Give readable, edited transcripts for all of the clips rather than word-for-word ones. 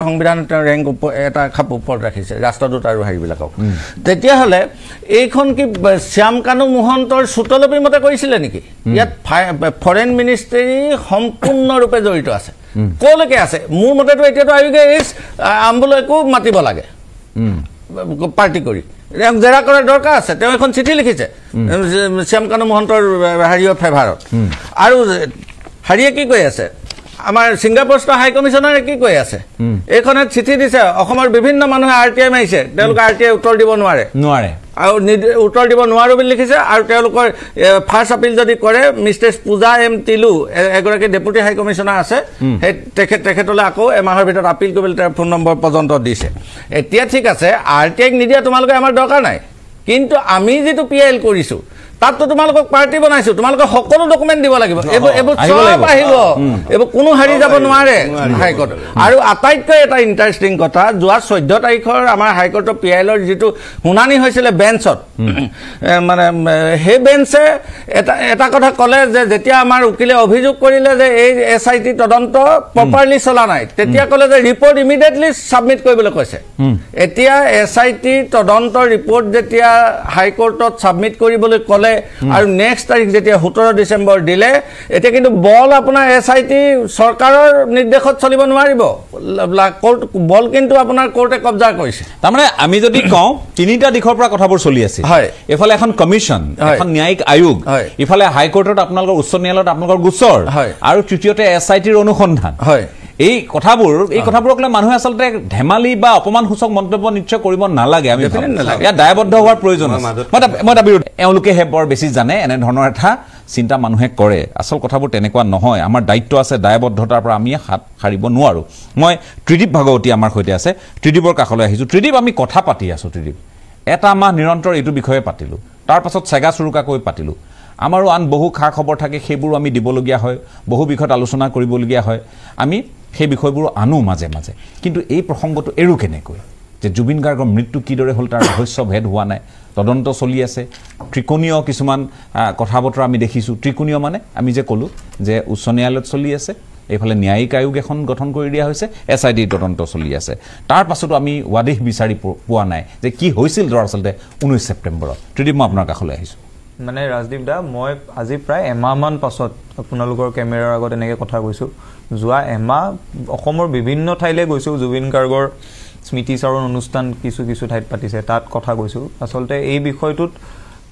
সংবিধানত ৰেংক এটা খাপ ওপৰত ৰাখিছে ৰাষ্ট্ৰদূত আৰু হেৰিবিলাকক তেতিয়াহ'লে এইখন কি শ্যামকানু মহন্তৰ চুতলপীৰ মতে কৰিছিলে নেকি ইয়াত ফৰেন মিনিষ্ট্ৰী সম্পূৰ্ণৰূপে জড়িত আছে কলৈকে আছে মোৰ মতেতো এতিয়াতো আয়োগে আম্বুলৈকো মাতিব লাগে পাৰ্টি কৰি জেৰা কৰাৰ দৰকাৰ আছে তেওঁ এখন চিঠি লিখিছে শ্যামকানু মহন্তৰ হেৰিয়ৰ ফেভাৰত আৰু হাৰিয়ে কি কৈ আছে আমাৰ ছিংগাপুৰস্থ হাই কমিছনাৰে কি কৈ আছে এইখনে চিঠি দিছে অসমৰ বিভিন্ন মানুহে আৰটিআই মাৰিছে তেওঁলোকে আৰটিআই উত্তৰ দিব নোৱাৰে আৰু উত্তৰ দিব নোৱাৰো বুলি লিখিছে আৰু তেওঁলোকৰ ফাৰ্ষ্ট আপিল যদি কৰে মিষ্টেছ পূজা এম তিলু এগৰাকী ডেপুটি হাই কমিছনাৰ আছে সেই তেখেতলৈ আকৌ এমাহৰ ভিতৰত আপিল কৰিবলৈ তেওঁৰ ফোন নম্বৰ পৰ্যন্ত দিছে এতিয়া ঠিক আছে আৰটিআইক নিদিয়া তোমালোকে আমাৰ দৰকাৰ নাই কিন্তু আমি যিটো পিএল কৰিছো তাততো তোমালোকক পাৰ্টি বনাইছো তোমালোকে সকলো ডকুমেণ্ট দিব লাগিব এইবোৰ চব আহিব এইবোৰ কোনো হাৰি যাব নোৱাৰে হাইকোৰ্ট আৰু আটাইতকৈ এটা ইণ্টাৰেষ্টিং কথা যোৱা 14 তাৰিখৰ আমাৰ হাইকোৰ্টৰ পিএলৰ যিটো শুনানি হৈছিলে বেঞ্চত মানে সেই বেঞ্চে এটা কথা ক'লে যে যেতিয়া আমাৰ উকিলে অভিযোগ কৰিলে যে এই এছআইটি তদন্ত প্ৰপাৰলি চলা নাই তেতিয়া ক'লে যে ৰিপৰ্ট ইমিডিয়েটলি ছাবমিট কৰিবলৈ কৈছে এতিয়া এছআইটি তদন্তৰ ৰিপৰ্ট যেতিয়া হাইকোৰ্টত ছাবমিট কৰিবলৈ ক'লে আৰু নেক্সট তাৰিখ যেতিয়া 17 ডিসেম্বৰ দিলে এটা কিন্তু বল আপোনাৰ এছআইটি চৰকাৰৰ নিৰ্দেশত চলিব নোৱাৰিব বল কিন্তু আপোনাৰ কোৰ্টে কব্জা কৰিছে তাৰমানে আমি যদি কওঁ তিনিটা দিশৰ পৰা কথাবোৰ চলি আছে এফালে এখন কমিশন এখন ন্যায়িক আয়োগ ইফালে হাইকোৰ্টত আপোনালোকৰ উচ্চ ন্যায়ালয়ত আপোনালোকৰ গোচৰ আৰু তৃতীয়তে এছআইটিৰ অনুসন্ধান এই কথাবোৰক লৈ মানুহে আসলতে ধেমালি বা অপমানসূচক মন্তব্য নিশ্চয় কৰিব নালাগে আমি ইয়া দায়বদ্ধ হোৱাৰ প্ৰয়োজন আছে মই দাবী এওঁলোকে হে বৰ বেছি জানে এনে ধৰণৰ এটা চিন্তা মানুহে কৰে আসল কথাবোৰ তেনেকুৱা নহয় আমাৰ দায়িত্ব আছে দায়বদ্ধতাৰ পৰা আমি হাত সাৰিব নোৱাৰো মই ত্ৰিদীপ ভাগৱতী আমাৰ সৈতে আছে ত্ৰিদীপৰ কাষলৈ আহিছো ত্ৰিদীপ আমি কথা পাতি আছো ত্ৰিদীপ এটা মাহ নিৰন্তৰ এইটো বিষয়ে পাতিলো তাৰ পাছত চেগা চুৰুকাকৈ পাতিলো আমাৰো আন বহু খা খবৰ থাকে সেইবোৰ আমি দিবলগীয়া হয় বহু বিষয়ত আলোচনা কৰিবলগীয়া হয় আমি সেই বিষয়বোৰ আনো মাজে মাজে কিন্তু এই প্ৰসংগটো এৰু কেনেকৈ যে জুবিন গাৰ্গৰ মৃত্যু কিদৰে হ'ল তাৰ ৰহস্য ভেদ হোৱা নাই তদন্ত চলি আছে ত্ৰিকোণীয় কিছুমান কথা বতৰা আমি দেখিছো ত্ৰিকোণীয় মানে আমি যে ক'লো যে উচ্চ ন্যায়ালয়ত চলি আছে এইফালে ন্যায়িক আয়োগ এখন গঠন কৰি দিয়া হৈছে এছআইটি তদন্ত চলি আছে তাৰ পাছতো আমি ৱাদিহ বিচাৰি পোৱা নাই যে কি হৈছিল দৰাচলতে 19 ছেপ্টেম্বৰত ত্ৰিদীপ মই আপোনাৰ কাষলৈ আহিছো মানে ৰাজদীপ দা মই আজি প্ৰায় এমাহমান পাছত আপোনালোকৰ কেমেৰাৰ আগত এনেকৈ কথা কৈছোঁ যোৱা এমাহ অসমৰ বিভিন্ন ঠাইলৈ গৈছোঁ জুবিন গাৰ্গৰ স্মৃতিচাৰণ অনুষ্ঠান কিছু কিছু ঠাইত পাতিছে তাত কথা কৈছোঁ আচলতে এই বিষয়টোত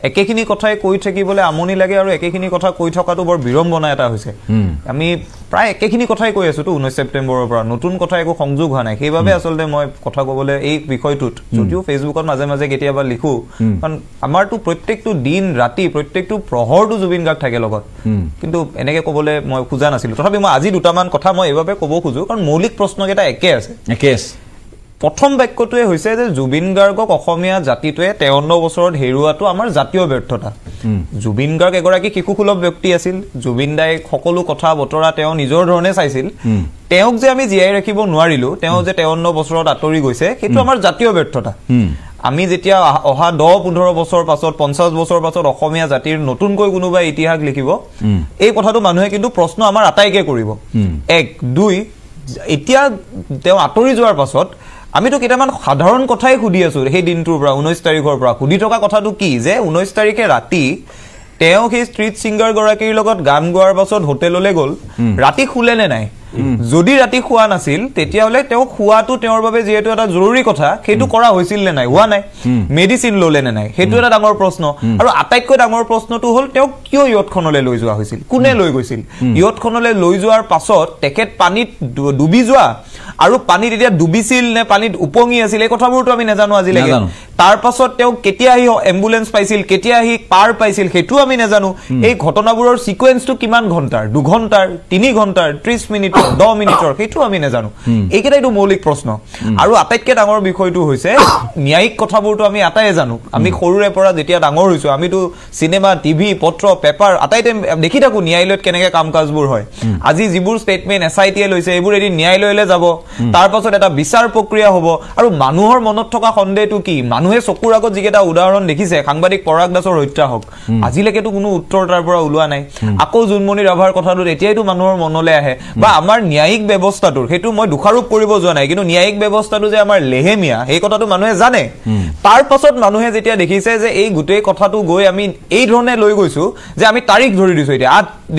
একেখিনি কথাই কৈ থাকিবলৈ আমনি লাগে আৰু একেখিনি কথা কৈ থকাটো বৰ বিৰম্বনা এটা হৈছে আমি প্ৰায় একেখিনি কথাই কৈ আছো তো 19 ছেপ্টেম্বৰৰ পৰা নতুন কথা একো সংযোগ হোৱা নাই সেইবাবে আচলতে মই কথা ক'বলৈ এই বিষয়টোত যদিও ফেচবুকত মাজে মাজে কেতিয়াবা লিখো কাৰণ আমাৰতো প্ৰত্যেকটো দিন ৰাতি প্ৰত্যেকটো প্ৰহৰটো জুবিন গাৰ্গ থাকে লগত কিন্তু এনেকৈ ক'বলৈ মই খোজা নাছিলোঁ তথাপি মই আজি দুটামান কথা মই এইবাবে ক'ব খোজো কাৰণ মৌলিক প্ৰশ্নকেইটা একে আছে প্ৰথম বাক্যটোৱে হৈছে যে জুবিন গাৰ্গক অসমীয়া জাতিটোৱে 53 বছৰত হেৰুৱাটো আমাৰ জাতীয় ব্যৰ্থতা জুবিন গাৰ্গ এগৰাকী শিশুসুলভ ব্যক্তি আছিল জুবিন দাই সকলো কথা বতৰা তেওঁ নিজৰ ধৰণে চাইছিল তেওঁক যে আমি জীয়াই ৰাখিব নোৱাৰিলো তেওঁ যে 53 বছৰত আঁতৰি গৈছে সেইটো আমাৰ জাতীয় ব্যৰ্থতা আমি যেতিয়া অহা 10-15 বছৰ পাছত 50 বছৰ পাছত অসমীয়া জাতিৰ নতুনকৈ কোনোবা ইতিহাস লিখিব এই কথাটো মানুহে কিন্তু প্ৰশ্ন আমাৰ আটাইকে কৰিব 1 2 এতিয়া তেওঁ আঁতৰি যোৱাৰ পাছত আমিতো কেইটামান সাধাৰণ কথাই খুদি আছো সেই দিনটোৰ পৰা 19 তাৰিখৰ পৰা খুদি থকা কথাটো কি যে 19 তাৰিখে ৰাতি তেওঁ সেই ষ্ট্ৰীট সিংগাৰ গৰাকীৰ লগত গান গোৱাৰ পাছত হোটেললৈ গ'ল ৰাতি খুলেনে নাই যদি ৰাতি খোৱা নাছিল তেতিয়াহলে তেওঁ খোৱাটো তেওঁৰ বাবে যেহেতু এটা জৰুৰী কথা সেইটো কৰা হৈছিল নে নাই হোৱা নাই মেডিচিন ললে নে নাই সেইটো এটা ডাঙৰ প্ৰশ্ন আৰু আটাইতকৈ ডাঙৰ প্ৰশ্নটো হ'ল তেওঁ কিয় ইয়তখনলৈ লৈ যোৱা হৈছিল কোনে লৈ গৈছিল ইয়তখনলৈ লৈ যোৱাৰ পাছত তেখেত পানীত ডুবি যোৱা আৰু পানীত এতিয়া ডুবিছিল নে পানীত উপঙি আছিল এই কথাবোৰটো আমি নাজানো আজিলৈকে তাৰ পাছত তেওঁ কেতিয়া আহি এম্বুলেন্স পাইছিল কেতিয়া আহি পাৰ পাইছিল সেইটো আমি নাজানো এই ঘটনাবোৰৰ সিকোয়েন্সটো কিমান ঘণ্টাৰ 2 ঘণ্টাৰ 3 ঘণ্টাৰ 30 মিনিটৰ 10 মিনিটৰ সেইটো আমি নাজানো এইকেইটাইটো মৌলিক প্ৰশ্ন আৰু আটাইতকৈ ডাঙৰ বিষয়টো হৈছে ন্যায়িক কথাবোৰটো আমি আটাইয়ে জানো আমি সৰুৰে পৰা যেতিয়া ডাঙৰ হৈছো আমিতো সিনেমা টিভি পত্ৰ পেপাৰ আটাইতে দেখি থাকো ন্যায়ালয়ত কেনেকৈ কাম কাজবোৰ হয় আজি যিবোৰ ষ্টেটমেন্ট এছআইটিয়ে লৈছে এইবোৰ এদিন ন্যায়ালয়লৈ যাব তাৰ পাছত এটা বিচাৰ প্ৰক্ৰিয়া হ'ব আৰু মানুহৰ মনত থকা সন্দেহটো কি মানুহে চকুৰ আগত যিকেইটা উদাহৰণ দেখিছে সাংবাদিক পৰাগ দাসৰ হত্যা হওক আজিলৈকেতো কোনো উত্তৰ তাৰ পৰা ওলোৱা নাই আকৌ জুনমণি ৰাভাৰ কথাটো এতিয়াইতো মানুহৰ মনলৈ আহে বা আমাৰ ন্যায়িক ব্যৱস্থাটোৰ সেইটো মই দোষাৰোপ কৰিব যোৱা নাই কিন্তু ন্যায়িক ব্যৱস্থাটো যে আমাৰ লেহেমীয়া সেই কথাটো মানুহে জানে তাৰ পাছত মানুহে যেতিয়া দেখিছে যে এই গোটেই কথাটো গৈ আমি এই ধৰণে লৈ গৈছো যে আমি তাৰিখ ধৰি দিছো এতিয়া 8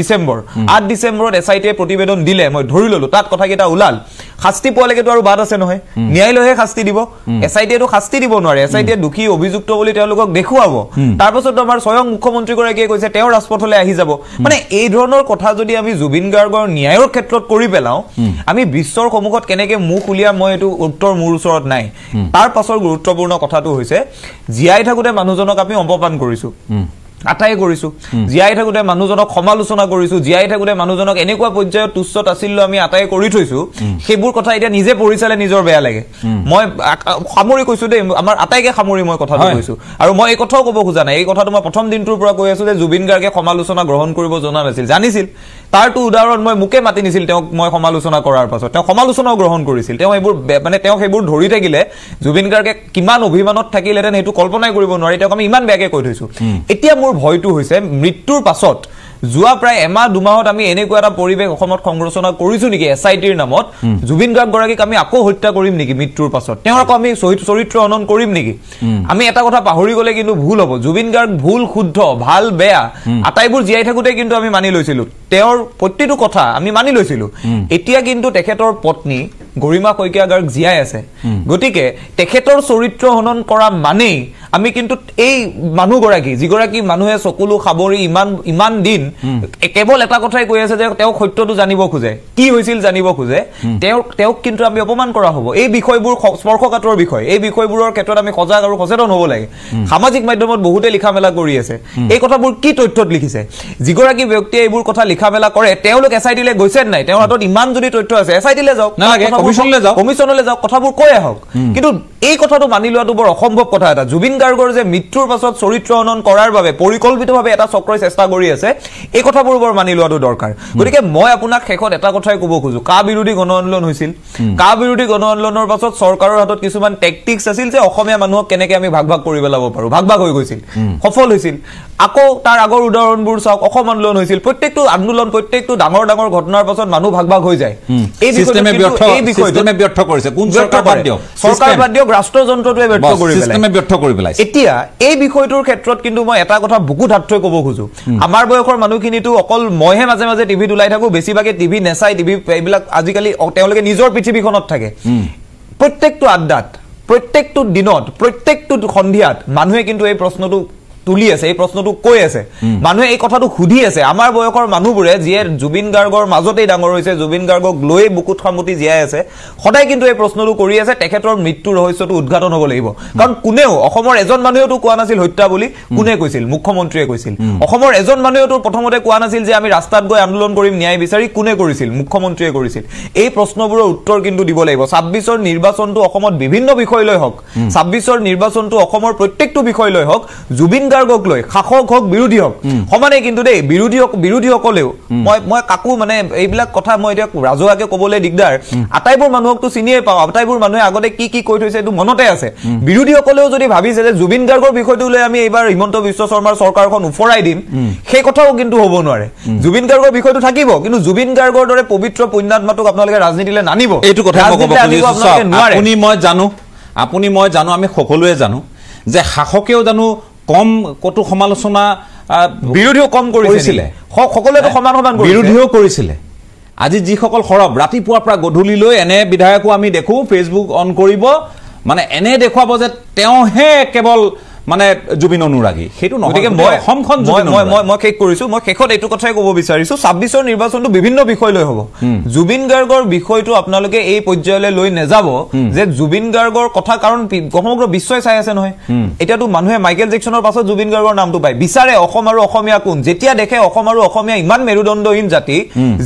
ডিচেম্বৰত এছআইটিয়ে প্ৰতিবেদন দিলে মই ধৰি ললো তাত কথাকেইটা ওলাল শাস্তি পোৱালৈকেতো আৰু বাদ আছে নহয় ন্যায়ালয়ে শাস্তি দিব এছআইটিয়েতো শাস্তি দিব নোৱাৰে এছআইটিয়ে দুখী অভিযুক্ত বুলি তেওঁলোকক দেখুৱাব তাৰ পাছত আমাৰ স্বয়ং মুখ্যমন্ত্ৰী গৰাকীয়ে কৈছে তেওঁ ৰাজপথলৈ আহি যাব মানে এই ধৰণৰ কথা যদি আমি জুবিন গাৰ্গৰ ন্যায়ৰ ক্ষেত্ৰত কৰি পেলাও আমি বিশ্বৰ সন্মুখত কেনেকে মুখ উলিয়া মই এইটো উত্তৰ মোৰ ওচৰত নাই তাৰ পাছৰ গুৰুত্বপূৰ্ণ কথাটো হৈছে জীয়াই থাকোতে মানুহজনক আমি অপমান কৰিছো আটাই কৰিছো জীয়াই থাকোতে মানুহজনক সমালোচনা কৰিছো জীয়াই থাকোতে মানুহজনক এনেকুৱা পৰ্যায়ত তুচ্ছত আছিল আমি আটাই কৰি থৈছো সেইবোৰ কথা এতিয়া নিজে পৰিচালে নিজৰ বেয়া লাগে মই সামৰি কৈছো দে আমাৰ আটাইকে সামৰি মই কথাটো কৈছো আৰু মই এই কথাও ক'ব খোজা নাই এই কথাটো মই প্ৰথম দিনটোৰ পৰা কৈ আছো যে জুবিন গাৰ্গে সমালোচনা গ্ৰহণ কৰিব জনা নাছিল জানিছিল তাৰটো উদাহৰণ মই মুকে মাতি নিছিল তেওঁক মই সমালোচনা কৰাৰ পাছত তেওঁ সমালোচনাও গ্ৰহণ কৰিছিল তেওঁ এইবোৰ মানে তেওঁ সেইবোৰ ধৰি থাকিলে জুবিন গাৰ্গে কিমান অভিমানত থাকিলেহেঁতেন সেইটো কল্পনাই কৰিব নোৱাৰি তেওঁক আমি ইমান বেয়াকে কৈ থৈছো এতিয়া মোৰ ভয়টো হৈছে মৃত্যুৰ পাছত যোৱা প্ৰায় এমাহ দুমাহত আমি এনেকুৱা এটা পৰিৱেশ অসমত সংৰচনা কৰিছো নেকি এছআইটিৰ নামত জুবিন গাৰ্গ গৰাকীক আমি আকৌ হত্যা কৰিম নেকি মৃত্যুৰ পাছত তেওঁৰ আকৌ আমি চৰিত্ৰ হনন কৰিম নেকি আমি এটা কথা পাহৰি গলে কিন্তু ভুল হ'ব জুবিন গাৰ্গ ভুল শুদ্ধ ভাল বেয়া আটাইবোৰ জীয়াই থাকোতে কিন্তু আমি মানি লৈছিলো তেওঁৰ প্ৰতিটো কথা আমি মানি লৈছিলো এতিয়া কিন্তু তেখেতৰ পত্নী গৰিমা শইকীয়া গাৰ্গ জীয়াই আছে গতিকে তেখেতৰ চৰিত্ৰ হনন কৰা মানেই আমি কিন্তু এই মানুহগৰাকী যিগৰাকী মানুহে চকুলো খাবৰি ইমান দিন কেৱল এটা কথাই কৈ আছে যে তেওঁ সত্যটো জানিব খোজে কি হৈছিল জানিব খোজে তেওঁক কিন্তু আমি অপমান কৰা হ'ব এই বিষয়বোৰ স্পৰ্শকাতৰ বিষয় এই বিষয়বোৰৰ ক্ষেত্ৰত আমি সজাগ আৰু সচেতন হ'ব লাগে সামাজিক মাধ্যমত বহুতে লিখা মেলা কৰি আছে এই কথাবোৰ কি তথ্যত লিখিছে যিগৰাকী ব্যক্তিয়ে এইবোৰ কথা লিখা মেলা কৰে তেওঁলোক এছআইটিলৈ গৈছে নাই তেওঁৰ হাতত ইমান যদি তথ্য আছে এছআইটিলৈ যাওক নালাগে কমিশনলৈ যাওক কথাবোৰ কৈ আহক কিন্তু এই কথাটো মানি লোৱাটো বৰ অসম্ভৱ কথা এটা জুবিন গাৰ্গৰ যে মৃত্যুৰ পাছত চৰিত্ৰ হনন কৰাৰ বাবে পৰিকল্পিতভাৱে এটা চক্ৰই চেষ্টা কৰি আছে এই কথাবোৰ বৰ মানি লোৱাটো দৰকাৰ গতিকে মই আপোনাক শেষত এটা কথাই ক'ব খোজো কা বিৰোধী গণ আন্দোলন হৈছিল কা বিৰোধী গণ আন্দোলনৰ পাছত চৰকাৰৰ হাতত কিছুমান টেকটিক্স আছিল যে অসমীয়া মানুহক কেনেকে আমি ভাগ হৈ পেলাব পাৰো ভাগ হৈ গৈছিল সফল হৈছিল আকৌ তাৰ আগৰ উদাহৰণবোৰ চাওক অসম আন্দোলন হৈছিল প্ৰত্যেকটো আন্দোলন প্ৰত্যেকটো ডাঙৰ ডাঙৰ ঘটনাৰ পাছত মানুহ ভাগ হৈ যায় এই বিষয়টো ব্যৰ্থ কৰিছে কোন চৰকাৰ বাদ দিয়ক ৰাষ্ট্ৰযন্ত্ৰটোৱে ব্যৰ্থ কৰি পেলাইছে এতিয়া এই বিষয়টোৰ ক্ষেত্ৰত কিন্তু মই এটা কথা বুকু ধাত থৈ ক'ব খোজো আমাৰ বয়সৰ মানুহখিনিতো অকল মইহে মাজে মাজে টিভিত ওলাই থাকো বেছিভাগে টিভি নেচাই টিভি এইবিলাক আজিকালি তেওঁলোকে নিজৰ পৃথিৱীখনত থাকে প্ৰত্যেকটো আড্ডাত প্ৰত্যেকটো দিনত প্ৰত্যেকটো সন্ধিয়াত মানুহে কিন্তু এই প্ৰশ্নটো তুলি আছে এই প্ৰশ্নটো কৈ আছে মানুহে এই কথাটো সুধি আছে আমাৰ বয়সৰ মানুহবোৰে যিয়ে জুবিন গাৰ্গৰ মাজতেই ডাঙৰ হৈছে জুবিন গাৰ্গক লৈ বুকুত খামুটি জীয়াই আছে সদায় কিন্তু এই প্ৰশ্নটো কৰি আছে তেখেতৰ মৃত্যুৰ ৰহস্যটো উদ্ঘাটন হ'ব লাগিব কাৰণ কোনেও অসমৰ এজন মানুহেতো কোৱা নাছিল হত্যা বুলি কোনে কৈছিল মুখ্যমন্ত্ৰীয়ে কৈছিল অসমৰ এজন মানুহেতো প্ৰথমতে কোৱা নাছিল যে আমি ৰাস্তাত গৈ আন্দোলন কৰিম ন্যায় বিচাৰি কোনে কৰিছিল মুখ্যমন্ত্ৰীয়ে কৰিছিল এই প্ৰশ্নবোৰৰ উত্তৰ কিন্তু দিব লাগিব 26ৰ নিৰ্বাচনটো অসমত বিভিন্ন বিষয় লৈ হওক 26ৰ নিৰ্বাচনটো অসমৰ প্ৰত্যেকটো বিষয় লৈ হওক জুবিন গাৰ্গক লৈ শাসক হওক বিৰোধী হওক সমানে কিন্তু দেই বিৰোধীসকলেও মই কাকো মানে এইবিলাক কথা মই এতিয়া ৰাজহুৱাকে ক'বলৈ দিগদাৰ আটাইবোৰ মানুহকতো চিনিয়ে পাওঁ আটাইবোৰ মানুহে আগতে কি কৈ থৈছে এইটো মনতে আছে বিৰোধীসকলেও যদি ভাবিছে যে জুবিন গাৰ্গৰ বিষয়টো লৈ আমি এইবাৰ হিমন্ত বিশ্ব শৰ্মাৰ চৰকাৰখন উফৰাই দিম সেই কথাও কিন্তু হ'ব নোৱাৰে জুবিন গাৰ্গৰ বিষয়টো থাকিব কিন্তু জুবিন গাৰ্গৰ দৰে পবিত্ৰ পুণ্যাত্মাটোক আপোনালোকে ৰাজনীতিলৈ নানিব এইটো কথা আপুনি মই জানো আমি সকলোৱে জানো যে শাসকেও জানো কম কটু সমালোচনা বিৰোধীও কম কৰিছিলে সকলোৱেতো সমান বিৰোধীও কৰিছিলে আজি যিসকল সৰব ৰাতিপুৱাৰ পৰা গধূলিলৈ এনে বিধায়কো আমি দেখো ফেচবুক অন কৰিব মানে এনে দেখুৱাব যে তেওঁহে কেৱল মানে জুবিন অনুৰাগী সেইটো নহয় গতিকে মই অসমখন মই শেষ কৰিছো মই শেষত এইটো কথাই ক'ব বিচাৰিছো 26ৰ নিৰ্বাচনটো বিভিন্ন বিষয় লৈ হ'ব জুবিন গাৰ্গৰ বিষয়টো আপোনালোকে এই পৰ্যায়লৈ লৈ নেযাব যে জুবিন গাৰ্গৰ কথা কাৰণ সমগ্ৰ বিশ্বই চাই আছে নহয় এতিয়াতো মানুহে মাইকেল জেকচনৰ পাছত জুবিন গাৰ্গৰ নামটো পায় বিচাৰে অসম আৰু অসমীয়া কোন যেতিয়া দেখে অসম আৰু অসমীয়া ইমান মেৰুদণ্ডহীন জাতি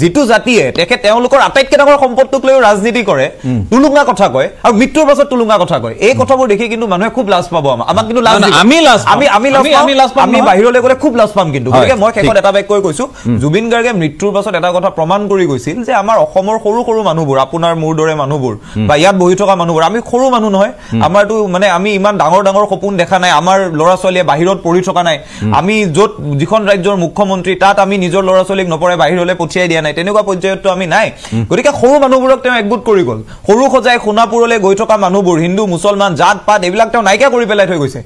যিটো জাতিয়ে তেওঁলোকৰ আটাইতকৈ ডাঙৰ সম্পদটোক লৈ ৰাজনীতি কৰে তুলুঙা কথা কয় আৰু মৃত্যুৰ পাছত তুলুঙা কথা কয় এই কথাবোৰ দেখি কিন্তু মানুহে খুব লাজ পাব আমাক কিন্তু লাজ আমি বাহিৰলৈ গ'লে খুব লাজ পাম কিন্তু গতিকে মই শেষত এটা বাক্য কৈছো জুবিন গাৰ্গে মৃত্যুৰ পাছত এটা কথা প্ৰমাণ কৰি গৈছিল যে আমাৰ অসমৰ সৰু সৰু মানুহবোৰ আপোনাৰ মোৰ দৰে মানুহবোৰ বা ইয়াত বহি থকা মানুহবোৰ আমি সৰু মানুহ নহয় আমাৰতো মানে আমি ইমান ডাঙৰ ডাঙৰ সপোন দেখা নাই আমাৰ ল'ৰা ছোৱালীয়ে বাহিৰত পঢ়ি থকা নাই আমি য'ত যিখন ৰাজ্যৰ মুখ্যমন্ত্ৰী তাত আমি নিজৰ ল'ৰা ছোৱালীক নপঢ়াই বাহিৰলৈ পঠিয়াই দিয়া নাই তেনেকুৱা পৰ্যায়তো আমি নাই গতিকে সৰু মানুহবোৰক তেওঁ একগোট কৰি গ'ল সৰু সজাই সোণাপুৰলৈ গৈ থকা মানুহবোৰ হিন্দু মুছলমান জাত পাত এইবিলাক তেওঁ নাইকিয়া কৰি পেলাই থৈ গৈছে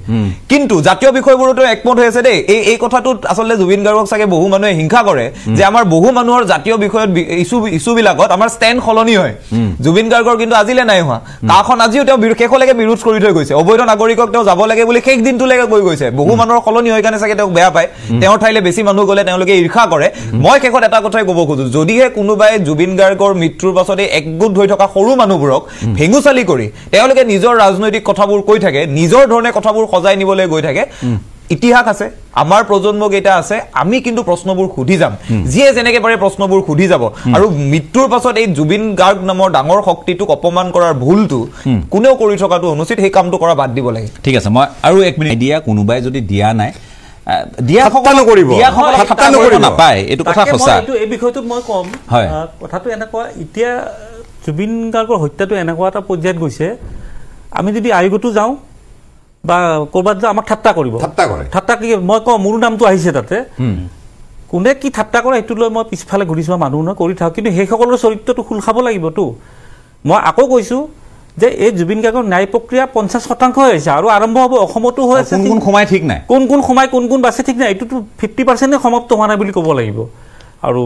কিন্তু জাতীয় বিষয়বোৰতো একমত হৈ আছে দেই এই কথাটোত আচলতে জুবিন গাৰ্গক চাগে বহু মানুহে হিংসা কৰে যে আমাৰ বহু মানুহৰ জাতীয় বিষয়ত ইছ্যুবিলাকত আমাৰ ষ্টেণ্ড সলনি হয় জুবিন গাৰ্গৰ কিন্তু আজিলৈ নাই হোৱা কাখন আজিও তেওঁ শেষলৈকে বিৰোধ কৰি থৈ গৈছে অবৈধ নাগৰিকক তেওঁ যাব লাগে বুলি শেষ দিনটোলৈকে কৈ গৈছে বহু মানুহৰ সলনি হৈ কাৰণে চাগে তেওঁক বেয়া পায় তেওঁৰ ঠাইলৈ বেছি মানুহ গ'লে তেওঁলোকে ঈৰ্ষা কৰে মই শেষত এটা কথাই ক'ব খোজো যদিহে কোনোবাই জুবিন গাৰ্গৰ মৃত্যুৰ পাছতে একগোট হৈ থকা সৰু মানুহবোৰক ভেঙুচালি কৰি তেওঁলোকে নিজৰ ৰাজনৈতিক কথাবোৰ কৈ থাকে নিজৰ ধৰণে কথাবোৰ সজাই নিবলৈ গৈ থাকে ইতিহাস আছে আমাৰ প্ৰজন্মক এটা আছে আমি কিন্তু প্ৰশ্নবোৰ সুধি যাম যিয়ে যেনেকৈ পাৰে প্ৰশ্নবোৰ সুধি যাব আৰু মৃত্যুৰ পাছত এই জুবিন গাৰ্গ নামৰ ডাঙৰ শক্তিটোক অপমান কৰাৰ ভুলটো কোনেও কৰি থকাটো অনুচিত সেই কামটো কৰা বাদ দিব লাগে ঠিক আছে মই আৰু এক মিনিট দিয়া কোনোবাই যদি দিয়া নাই দিয়া নাপায় এইটো কথা সঁচা এই বিষয়টোত মই কম কথাটো এনেকুৱা এতিয়া জুবিন গাৰ্গৰ হত্যাটো এনেকুৱা এটা পৰ্যায়ত গৈছে আমি যদি আয়োগতো যাওঁ বা ক'ৰবাত যাওঁ আমাক ঠাট্টা কৰিব ঠাট্টা কি মই কওঁ মোৰো নামটো আহিছে তাতে কোনে কি ঠাট্টা কৰে সেইটো লৈ মই পিছফালে ঘূৰি চোৱা মানুহ নহয় কৰি থাকোঁ কিন্তু সেইসকলৰ চৰিত্ৰটো খোল খাব লাগিবতো মই আকৌ কৈছোঁ যে এই জুবিন গাৰ্গৰ ন্যায় প্ৰক্ৰিয়া 50% হৈ আছে আৰু আৰম্ভ হ'ব অসমতো হৈ আছে কোন সময় ঠিক নাই কোন সময় কোন বাছে ঠিক নাই এইটোতো 50% সমাপ্ত হোৱা নাই বুলি ক'ব লাগিব আৰু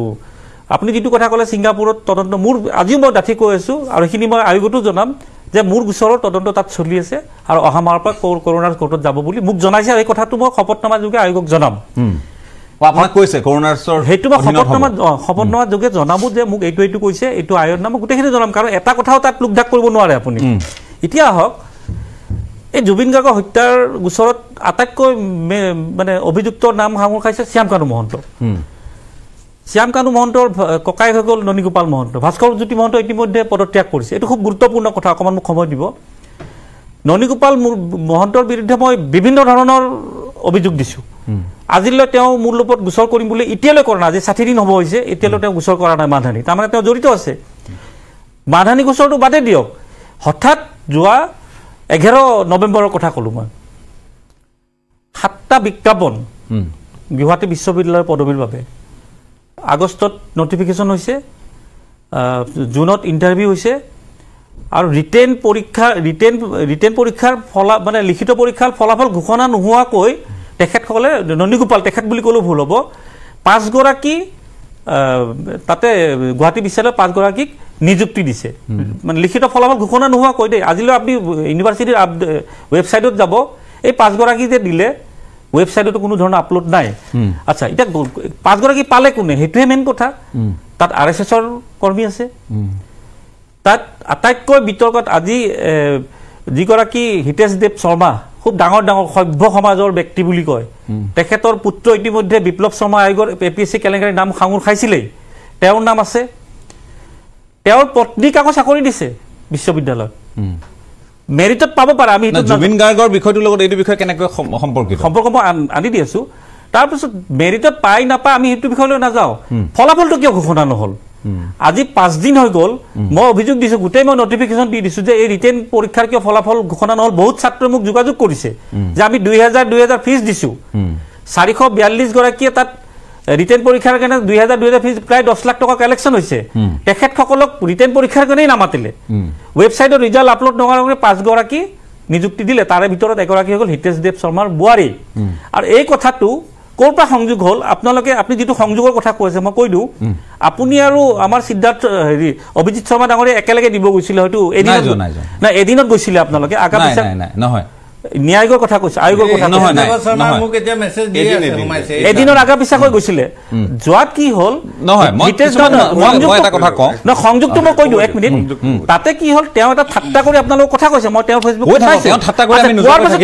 আপুনি যিটো কথা ক'লে ছিংগাপুৰত তদন্ত মোৰ আজিও মই ডাঠি কৈ আছোঁ আৰু সেইখিনি মই আয়োগতো জনাম যে মোৰ গোচৰৰ তদন্ত তাত চলি আছে আৰু অহা মাহৰ পৰা কৰোনাৰ কোৰ্টত যাব বুলি মোক জনাইছে আৰু এই কথাটো মই শপতনামা যোগে আয়োগক জনাম আপোনাক কৈছে কৰোনাৰ সেইটো মই শপতনামা যোগে জনাব যে মোক এইটো কৈছে এইটো আয়োগৰ নাম গোটেইখিনি জনাম কাৰণ এটা কথাও তাত লোকঢাক কৰিব নোৱাৰে আপুনি এতিয়া আহক এই জুবিন গাৰ্গৰ হত্যাৰ গোচৰত আটাইতকৈ মানে অভিযুক্তৰ নাম সাঙুৰ খাইছে শ্যাম কানু মহন্ত শ্যাম কানু মহন্তৰ ককাই হৈ গ'ল ননীগোপাল মহন্ত ভাস্কৰ জ্যোতি মহন্ত ইতিমধ্যে পদত্যাগ কৰিছে এইটো খুব গুৰুত্বপূৰ্ণ কথা অকণমান মোক সময় দিব ননীগোপাল মহন্তৰ বিৰুদ্ধে মই বিভিন্ন ধৰণৰ অভিযোগ দিছোঁ আজিলৈ তেওঁ মোৰ লগত গোচৰ কৰিম বুলি এতিয়ালৈ কৰা নাই আজি 60 দিন হ'ব হৈছে এতিয়ালৈ তেওঁ গোচৰ কৰা নাই মানহানি তাৰমানে তেওঁ জড়িত আছে মানহানি গোচৰটো বাদে দিয়ক হঠাৎ যোৱা 11 নৱেম্বৰৰ কথা ক'লোঁ মই 7টা বিজ্ঞাপন গুৱাহাটী বিশ্ববিদ্যালয়ৰ পদবীৰ বাবে আগষ্টত নটিফিকেশ্যন হৈছে জুনত ইণ্টাৰভিউ হৈছে আৰু ৰিটেন পৰীক্ষাৰ মানে লিখিত পৰীক্ষাৰ ফলাফল ঘোষণা নোহোৱাকৈ তেখেতসকলে ননীগোপাল তেখেত বুলি ক'লেও ভুল হ'ব 5 গৰাকী তাতে গুৱাহাটী বিশ্ববিদ্যালয়ৰ 5 গৰাকীক নিযুক্তি দিছে মানে লিখিত ফলাফল ঘোষণা নোহোৱাকৈ দেই আজিলৈ আপুনি ইউনিভাৰ্চিটিৰ ৱেবছাইটত যাব এই 5 গৰাকী যে দিলে ৱেবছাইটতো কোনো ধৰণৰ আপলোড নাই আচ্ছা এতিয়া 5 গৰাকী পালে কোনে সেইটোহে মেইন কথা তাত RSSৰ কৰ্মী আছে তাত আটাইতকৈ বিতৰ্কত আজি যিগৰাকী হিতেশ দেৱ শৰ্মা খুব ডাঙৰ সভ্য সমাজৰ ব্যক্তি বুলি কয় তেখেতৰ পুত্ৰ ইতিমধ্যে বিপ্লৱ শৰ্মা আয়োগৰ APSC কেলেংকাৰীৰ নাম সাঙুৰ খাইছিলেই তেওঁৰ নাম আছে তেওঁৰ পত্নীক আকৌ চাকৰি দিছে বিশ্ববিদ্যালয়ত মেৰিটত পাব পাৰে আমি জুবিন গাৰ্গৰ বিষয়টোৰ লগত এইটো বিষয় কেনেকৈ সম্পৰ্ক মই আনি দি আছোঁ তাৰপিছত মেৰিটত পাই নাপায় আমি সেইটো বিষয়লৈ নাযাওঁ ফলাফলটো কিয় ঘোষণা নহ'ল আজি 5 দিন হৈ গ'ল মই অভিযোগ দিছোঁ গোটেই মই নটিফিকেশ্যন দি দিছোঁ যে এই ৰিটেন পৰীক্ষাৰ কিয় ফলাফল ঘোষণা নহ'ল বহুত ছাত্ৰই মোক যোগাযোগ কৰিছে যে আমি 2000 ফিজ দিছোঁ 442 গৰাকীয়ে তাত ৰিটেন পৰীক্ষাৰ কাৰণে 2000 ফিজ প্ৰায় 10 লাখ টকা কালেকশ্যন হৈছে তেখেতসকলক ৰিটেন পৰীক্ষাৰ কাৰণেই নামাতিলে ৱেবছাইটত ৰিজাল্ট আপলোড নকৰাৰ কাৰণে 5 গৰাকী নিযুক্তি দিলে তাৰে ভিতৰত এগৰাকী হৈ গ'ল হিতেশ দেৱ শৰ্মাৰ বোৱাৰী আৰু এই কথাটো ক'ৰ পৰা সংযোগ হ'ল আপোনালোকে আপুনি যিটো সংযোগৰ কথা কৈছে মই কৈ দিওঁ আপুনি আৰু আমাৰ সিদ্ধাৰ্থ অভিজিৎ শৰ্মা ডাঙৰীয়া একেলগে দিব গৈছিলে হয়তো এদিনত গৈছিলে আপোনালোকে আগা পিছা নহয় ন্যায়ৰ কথা কৈছে আয়োগৰ কথা এদিনৰ আগা পিছাকৈ গৈছিলে যোৱাত কি হ'ল সংযোগটো মই কৈ দিওঁ 1 মিনিট তাতে কি হ'ল তেওঁ এটা ঠাট্টা কৰি আপোনালোকৰ কথা কৈছে মই তেওঁৰ ফেচবুক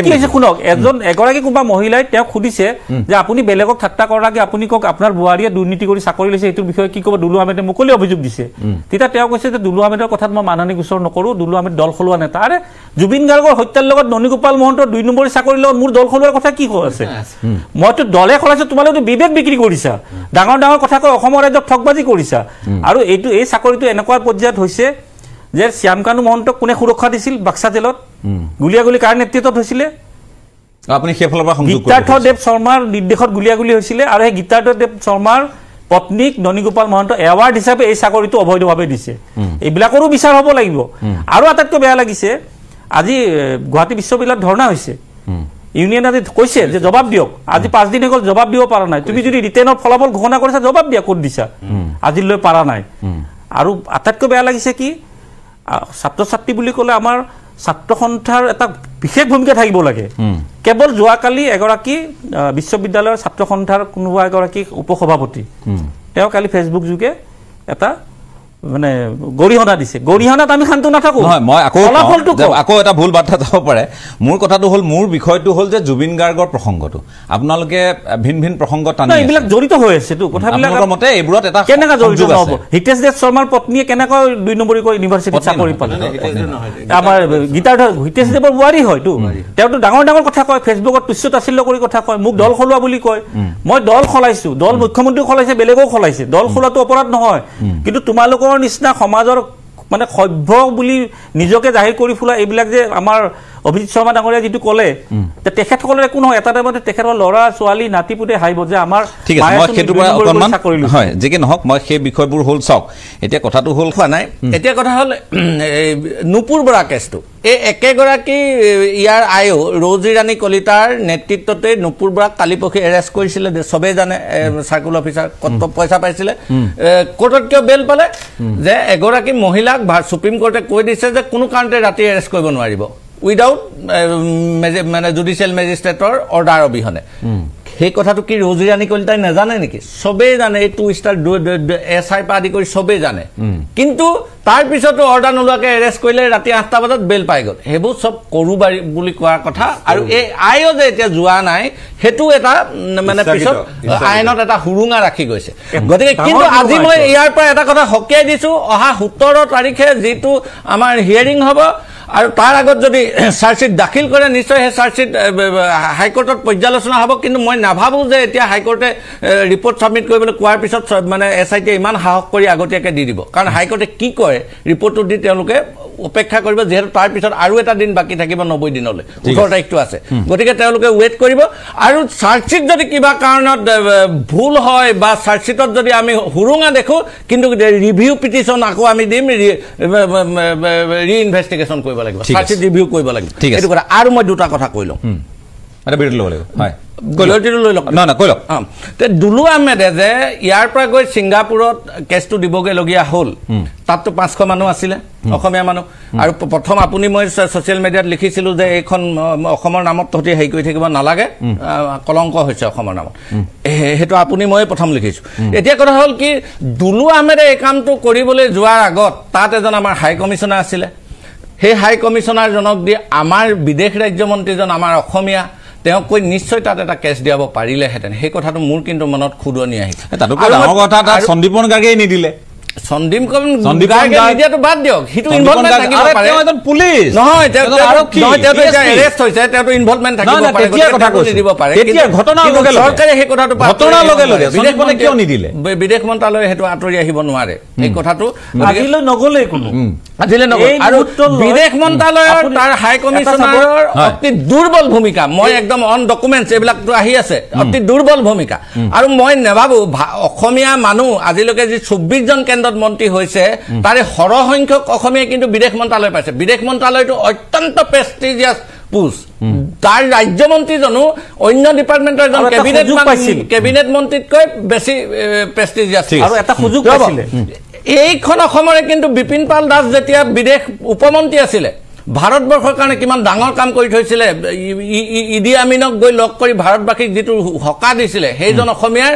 কি হৈছে শুনক এগৰাকী কোনোবা মহিলাই তেওঁক সুধিছে যে আপুনি বেলেগক ঠাট্টা কৰাৰ আগে আপুনি কওক আপোনাৰ বোৱাৰীয়ে দুৰ্নীতি কৰি চাকৰি লৈছে এইটোৰ বিষয়ে কি ক'ব দুলু আহমেদে মুকলি অভিযোগ দিছে তেতিয়া তেওঁ কৈছে যে দুলু আহমেদৰ কথাত মই মানহানি গোচৰ নকৰোঁ দুলু আহমেদ দল সলোৱা নেতা আৰে জুবিন গাৰ্গৰ হত্যাৰ লগত ননীগোপাল মহন্তৰ 2 নম্বৰী চাকৰিৰ লগত মোৰ দল খলোৱাৰ কথা কি আছে মইতো দলে খলাইছো তোমালোকে বিবেক বিক্ৰী কৰিছা ডাঙৰ ডাঙৰ কথা কৈ অসমৰ ৰাজ্যক ঠগবাজি কৰিছা আৰু এই চাকৰিটো এনেকুৱা পৰ্যায়ত হৈছে যে শ্যামকানু মহন্তক কোনে সুৰক্ষা দিছিল বাক্সা জেলত গুলিয়াগুলি কাৰ নেতৃত্বত হৈছিলে আপুনি সেইফালৰ পৰা সংযোগ গীতাৰ্থদেৱ শৰ্মাৰ নিৰ্দেশত গুলিয়াগুলি হৈছিলে আৰু সেই গীতাৰ্থদেৱ শৰ্মাৰ পত্নীক ননীগোপাল মহন্ত এৱাৰ্ড হিচাপে এই চাকৰিটো অবৈধভাৱে দিছে এইবিলাকৰো বিচাৰ হ'ব লাগিব আৰু আটাইতকৈ বেয়া লাগিছে আজি গুৱাহাটী বিশ্ববিদ্যালয়ত ধৰ্ণা হৈছে ইউনিয়ন আজি কৈছে যে জবাব দিয়ক আজি 5 দিন হ'ল জবাব দিব পৰা নাই তুমি যদি ৰিটেনৰ ফলাফল ঘোষণা কৰিছা জবাব দিয়া ক'ত দিছা আজিলৈ পৰা নাই আৰু আটাইতকৈ বেয়া লাগিছে কি ছাত্ৰ ছাত্ৰী বুলি ক'লে আমাৰ ছাত্ৰ সন্থাৰ এটা বিশেষ ভূমিকা থাকিব লাগে কেৱল যোৱাকালি এগৰাকী বিশ্ববিদ্যালয়ৰ ছাত্ৰ সন্থাৰ কোনোবা এগৰাকী উপসভাপতি তেওঁ কালি ফেচবুক যোগে এটা মানে গৰিহণা দিছে গৰিহণাত আমি শান্ত নাথাকো নহয় মই আকৌ এটা ভুল বাৰ্তা যাব পাৰে মোৰ কথাটো হ'ল মোৰ বিষয়টো হ'ল যে জুবিন গাৰ্গৰ প্ৰসংগটো আপোনালোকে ভিন ভিন প্ৰসংগ টানি এইবিলাক জড়িত হৈ আছে তো কথাবিলাক মতে এইবোৰত এটা কেনেকা জড়িত হ'ব হিতেশ দেৱ শৰ্মাৰ পত্নীয়ে কেনেকৈ 2 নম্বৰী কৈ ইউনিভাৰ্চিটি চাকৰি পালে আমাৰ হিতেশ দেৱৰ বোৱাৰী হয় তো তেওঁটো ডাঙৰ ডাঙৰ কথা কয় ফেচবুকত তুচ্ছতাচ্ছিল্য কৰি কথা কয় মোক দল খলোৱা বুলি কয় মই দল খলাইছো দল মুখ্যমন্ত্ৰী খলাইছে বেলেগও খলাইছে দল খোলাটো অপৰাধ নহয় কিন্তু তোমালোকৰ নিচিনা সমাজৰ মানে সভ্য বুলি নিজকে জাহিৰ কৰি ফুলা এইবিলাক যে আমাৰ অভিজিৎ শৰ্মা ডাঙৰীয়া যেটো ক'লে তেখেতসকলৰ একো নহয় এটা টাইমতে তেখেতৰ ল'ৰা ছোৱালী নাতিপুতে হাইব যে আমাৰ ঠিক আছে মই সেইটো পৰা অকমান হয় যে কি নহক মই সেই বিষয়বোৰ হ'ল চক এতিয়া কথাটো হ'ল খোৱা নাই এতিয়া কথা হ'ল নুপুৰ বৰা কেছটো এই একেগৰাকী ইয়াৰ আয়ো ৰৌজি ৰাণী কলিতাৰ নেতৃত্বতে নুপুৰ বৰাক কালিপক্ষে এৰেষ্ট কৰিছিলে সবে জানে সাৰ্কুল অফিচাৰ কত পইচা পাইছিলে কোৰ্টত কিয় বেল পালে যে এগৰাকী মহিলাক সুপ্ৰিম কোৰ্টে কৈ দিছে যে কোনো কাৰণতে ৰাতি এৰেষ্ট কৰিব নোৱাৰিব উইদাউট মানে জুডিচিয়েল মেজিষ্ট্ৰেটৰ অৰ্ডাৰ অবিহনে সেই কথাটো কি ৰৌজি ৰাণী কলিতাই নাজানে নেকি সবে জানে এই 2 ষ্টাৰ এসআই পা আদি কৰি সবে জানে কিন্তু তাৰ পিছতো অৰ্ডাৰ নলোৱাকে এৰেষ্ট কৰিলে ৰাতি 8টা বজাত বেল পাই গ'ল হেবু সব কৰোবাৰী বুলি কোৱাৰ কথা আৰু এই আইও যে এতিয়া যোৱা নাই হেতু এটা মানে পিছত আইনত এটা হুৰুঙা ৰাখি গৈছে গতিকে কিন্তু আজি মই ইয়াৰ পৰা এটা কথা হকিয়াই দিছো অহা 17 তাৰিখে যেটো আমাৰ হিয়াৰিং হ'ব আৰু তাৰ আগত যদি চাৰ্জশিট দাখিল কৰে নিশ্চয় হে চাৰ্জশিট হাইকোৰ্টত পৰ্যালোচনা হ'ব কিন্তু মই নাভাবো যে এতিয়া হাইকোৰ্টে ৰিপৰ্ট সাবমিট কৰিবলৈ কোৱাৰ পিছত মানে এসআইটি ইমান সাহস কৰি আগতীয়াকে দি দিব কাৰণ হাইকোৰ্টে কি কয় ৰিপৰ্টটো দি তেওঁলোকে অপেক্ষা কৰিব যেহেতু তাৰ পিছত আৰু এটা দিন বাকি থাকিব 90 দিনলৈ 18 তাৰিখটো আছে গতিকে তেওঁলোকে ওয়েট কৰিব আৰু চাৰ্জশিট যদি কিবা কাৰণত ভুল হয় বা চাৰ্জশিটত যদি আমি হুৰুঙা দেখো কিন্তু ৰিভিউ পিটিশন আকৌ আমি দিম ৰিইনভেষ্টিগেশন কৰিব লাগিব চাৰ্জশিট ৰিভিউ কৰিব লাগিব এটো কথা আৰু মই দুটা কথা কৈলম এটা বিৰল লাগিব হয় গলটিটো লৈ লওক না কৈলক তে দুলু আহমেদে যে ইয়াৰ পৰা গৈ সিংগাপুৰত কেছটো দিবগে লগিয়া হল তাততো 500 মানুহ আছিলে অসমীয়া মানুহ আৰু প্ৰথম আপুনি মই সোশ্যাল মিডিয়াত লিখিছিলো যে এইখন অসমৰ নামত তহতি হেই কৰি থাকিব নালাগে কলংক হৈছে অসমৰ নামত হেতু আপুনি মই প্ৰথম লিখিছো এতিয়া কথা হল কি দুলু আহমেদে এই কামটো কৰিবলৈ যোৱাৰ আগত তাত এজন আমাৰ হাই কমিশনাৰ আছিলে সেই হাই কমিশনাৰ জনক দি আমাৰ বিদেশ ৰাজ্য মন্ত্ৰীজন আমাৰ অসমীয়া তেওঁ কৈ নিশ্চয় তাত এটা কেছ দিয়াব পাৰিলে হেতেন সেই কথাটো মোৰ কিন্তু মনত খুদনি আহিছে তাতো ডাঙৰ কথা এটা সন্দীপন গাৰ্গেই নিদিলে সন্দীপ গাৰ্গে নিদিয়াটো বাদ দিয়ক হিটো ইনভলভমেন্ট থাকিব পাৰে তেওঁ এজন পুলিচ নহয় তেওঁ এৰেষ্ট হৈছে তেওঁটো ইনভলভমেন্ট থাকিব পাৰে তেতিয়া কথা কৈছে দিব পাৰে তেতিয়া ঘটনা লগে লগে চৰকাৰে সেই কথাটো ঘটনা লগে লগে সন্দীপনে কিয় নিদিলে বিদেশ মন্ত্ৰালয়ে হেতু আঁতৰি আহিব নোৱাৰে এই কথাটো আজিলৈ নগলে কোনো আজিলে নগল আৰু বিদেশ মন্ত্ৰালয়ৰ তাৰ হাই কমিশনাৰৰ অতি দুৰ্বল ভূমিকা মই একদম অন ডকুমেন্টছ এবিলাকটো আহি আছে অতি দুৰ্বল ভূমিকা আৰু মই নেভাবো অসমীয়া মানুহ আজিলৈকে যি 24 জন কেন্দ্ৰত মন্ত্ৰী হৈছে তাৰে সৰহসংখ্যক অসমীয়া কিন্তু বিদেশ মন্ত্ৰালয় পাইছে বিদেশ মন্ত্ৰালয়টো অত্যন্ত প্ৰেষ্টিজিয়াছ পোষ্ট তাৰ ৰাজ্য মন্ত্ৰীজনো অন্য ডিপাৰ্টমেন্টৰ এজন কেবিনেট মন্ত্ৰীতকৈ বেছি প্ৰেষ্টিজিয়াছ আৰু এটা সুযোগ পাইছিলে এইখন অসমৰে কিন্তু বিপিন পাল দাস যেতিয়া বিদেশ উপমন্ত্ৰী আছিলে ভাৰতবৰ্ষৰ কাৰণে কিমান ডাঙৰ কাম কৰি থৈছিলে ইডি আমিনক গৈ লগ কৰি ভাৰতবাসীক যেটো হকা দিছিলে সেইজন অসমীয়াৰ